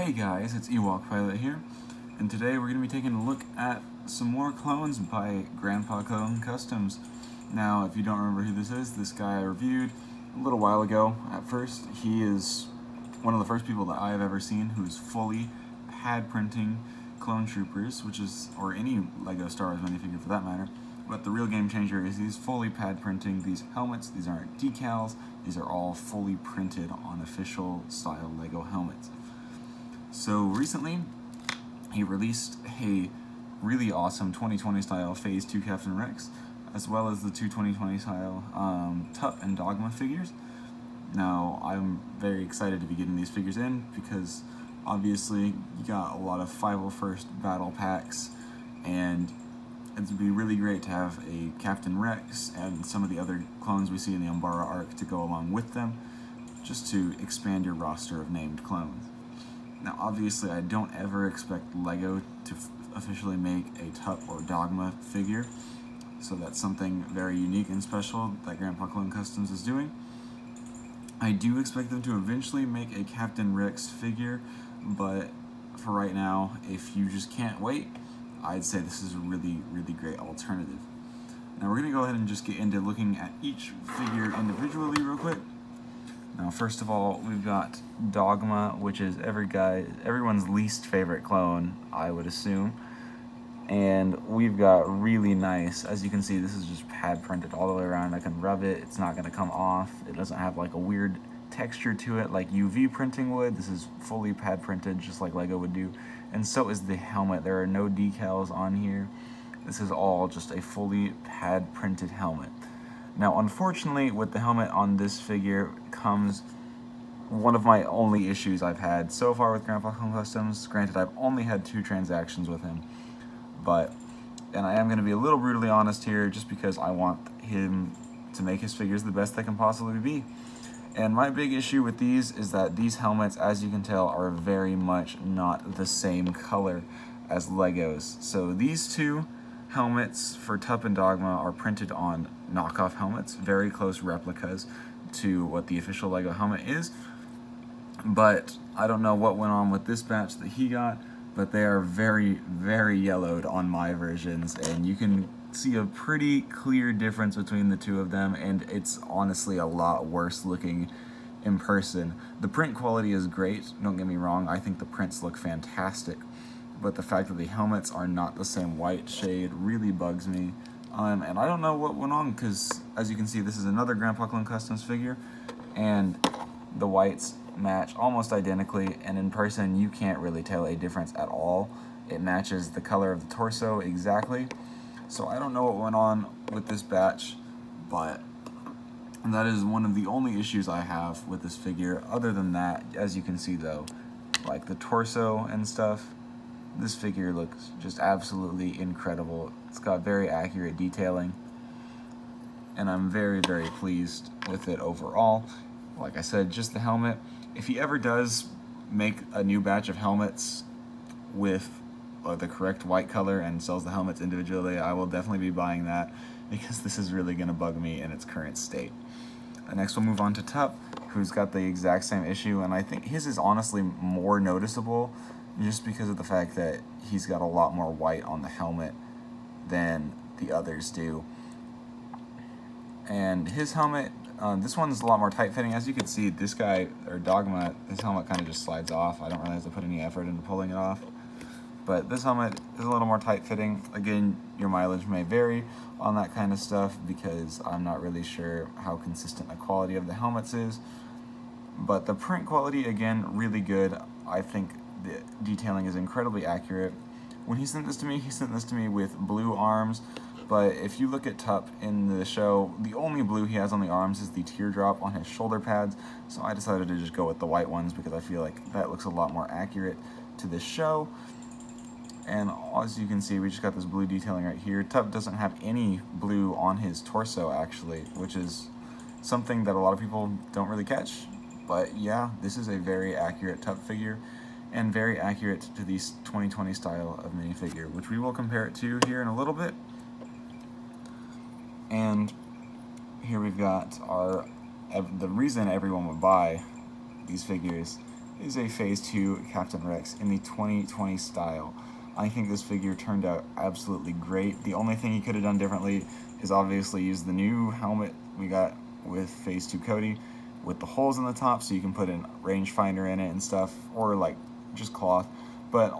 Hey guys, it's Ewok Pilot here, and today we're going to be taking a look at some more clones by Grandpa Clone Customs. Now, if you don't remember who this guy I reviewed a little while ago. At first, he is one of the first people that I have ever seen who's fully pad printing clone troopers, or any LEGO Star Wars minifigure for that matter. But the real game changer is he's fully pad printing these helmets. These aren't decals, these are all fully printed on official style LEGO helmets. So recently, he released a really awesome 2020 style Phase 2 Captain Rex, as well as the two 2020 style Tup and Dogma figures. Now, I'm very excited to be getting these figures in because obviously you got a lot of 501st battle packs, and it would be really great to have a Captain Rex and some of the other clones we see in the Umbara arc to go along with them, just to expand your roster of named clones. Now, obviously, I don't ever expect LEGO to officially make a Tup or Dogma figure, so that's something very unique and special that Grandpa Clone Customs is doing. I do expect them to eventually make a Captain Rex figure, but for right now, if you just can't wait, I'd say this is a really, really great alternative. Now, we're going to go ahead and just get into looking at each figure individually real quick. Now, first of all, we've got Dogma, which is everyone's least favorite clone, I would assume. And we've got really nice, as you can see, this is just pad printed all the way around. I can rub it, it's not going to come off. It doesn't have like a weird texture to it like UV printing would. This is fully pad printed, just like LEGO would do. And so is the helmet. There are no decals on here. This is all just a fully pad printed helmet. Now, unfortunately, with the helmet on this figure comes one of my only issues I've had so far with Grandpa Clone Customs. Granted, I've only had 2 transactions with him, and I am going to be a little brutally honest here just because I want him to make his figures the best they can possibly be. And my big issue with these is that these helmets, as you can tell, are very much not the same color as LEGO's. So these two helmets for Tup and Dogma are printed on knockoff helmets, very close replicas to what the official LEGO helmet is. But I don't know what went on with this batch that he got, but they are very, very yellowed on my versions, and you can see a pretty clear difference between the two of them, and it's honestly a lot worse looking in person. The print quality is great, don't get me wrong, I think the prints look fantastic, but the fact that the helmets are not the same white shade really bugs me. And I don't know what went on, because as you can see, this is another Grandpa Clone Customs figure, and the whites match almost identically, and in person you can't really tell a difference at all. It matches the color of the torso exactly. So I don't know what went on with this batch, but that is one of the only issues I have with this figure. Other than that, as you can see though, like the torso and stuff, this figure looks just absolutely incredible. It's got very accurate detailing, and I'm very, very pleased with it overall. Like I said, just the helmet. If he ever does make a new batch of helmets with the correct white color and sells the helmets individually, I will definitely be buying that, because this is really going to bug me in its current state. Next we'll move on to Tup, who's got the exact same issue, and I think his is honestly more noticeable just because of the fact that he's got a lot more white on the helmet than the others do. And his helmet, this one's a lot more tight-fitting. As you can see, this guy, or Dogma, his helmet kind of just slides off. I don't really have to put any effort into pulling it off. But this helmet is a little more tight-fitting. Again, your mileage may vary on that kind of stuff because I'm not really sure how consistent the quality of the helmets is. But the print quality, again, really good. I think the detailing is incredibly accurate. When he sent this to me with blue arms, but if you look at Tup in the show, the only blue he has on the arms is the teardrop on his shoulder pads, so I decided to just go with the white ones because I feel like that looks a lot more accurate to this show. And as you can see, we just got this blue detailing right here. Tup doesn't have any blue on his torso, actually, which is something that a lot of people don't really catch. But yeah, this is a very accurate Tup figure, and very accurate to the 2020 style of minifigure, which we will compare it to here in a little bit. And here we've got the reason everyone would buy these figures is a Phase 2 Captain Rex in the 2020 style. I think this figure turned out absolutely great. The only thing he could have done differently is obviously use the new helmet we got with Phase 2 Cody, with the holes in the top so you can put a rangefinder in it and stuff, or like just cloth. But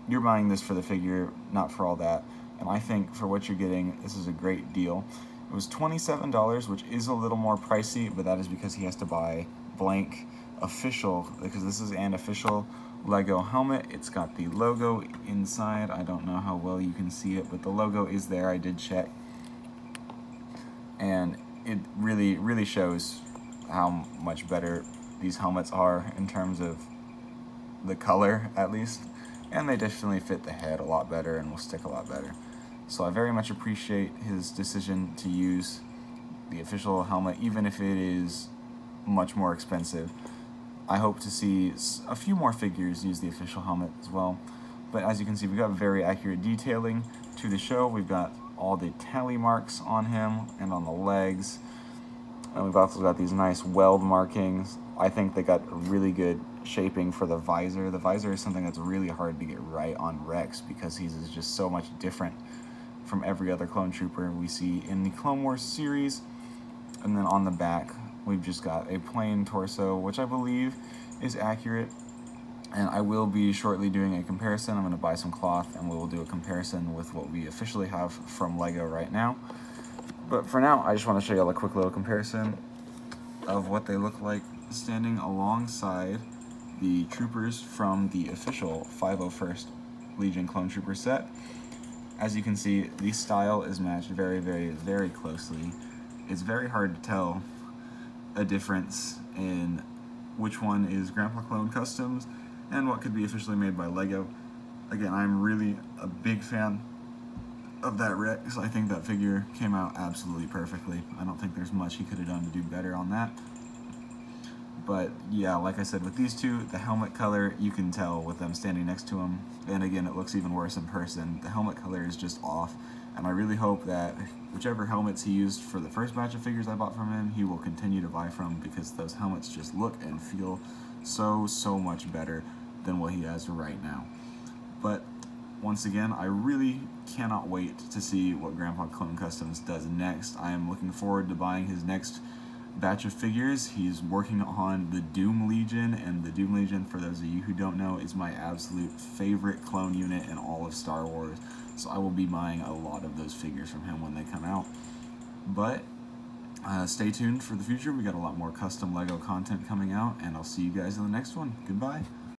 you're buying this for the figure, not for all that. And I think for what you're getting, this is a great deal. It was $27, which is a little more pricey, but that is because he has to buy blank official, because this is an official Lego helmet. It's got the logo inside. I don't know how well you can see it, but the logo is there. I did check. And it really shows how much better these helmets are in terms of the color, at least. And they definitely fit the head a lot better and will stick a lot better. So I very much appreciate his decision to use the official helmet, even if it is much more expensive. I hope to see a few more figures use the official helmet as well. But as you can see, we've got very accurate detailing to the show. We've got all the tally marks on him and on the legs. And we've also got these nice weld markings. I think they got really good shaping for the visor. The visor is something that's really hard to get right on Rex because he's just so much different from every other clone trooper we see in the Clone Wars series. And then on the back, we've just got a plain torso, which I believe is accurate. And I will be shortly doing a comparison. I'm going to buy some cloth and we'll do a comparison with what we officially have from Lego right now. But for now, I just want to show you all a quick little comparison of what they look like standing alongside the troopers from the official 501st Legion Clone Trooper set. As you can see, the style is matched very closely. It's very hard to tell a difference in which one is Grandpa Clone Customs and what could be officially made by Lego. Again, I'm really a big fan of that Rex. I think that figure came out absolutely perfectly. I don't think there's much he could have done to do better on that. But yeah, like I said, with these two, the helmet color, you can tell with them standing next to him. And again, it looks even worse in person. The helmet color is just off. And I really hope that whichever helmets he used for the first batch of figures I bought from him, he will continue to buy from, because those helmets just look and feel so much better than what he has right now. But once again, I really cannot wait to see what Grandpa Clone Customs does next. I am looking forward to buying his next batch of figures. He's working on the Doom Legion, and the Doom Legion, for those of you who don't know, is my absolute favorite clone unit in all of Star Wars. So I will be buying a lot of those figures from him when they come out. But stay tuned for the future. We got a lot more custom Lego content coming out, and I'll see you guys in the next one. Goodbye.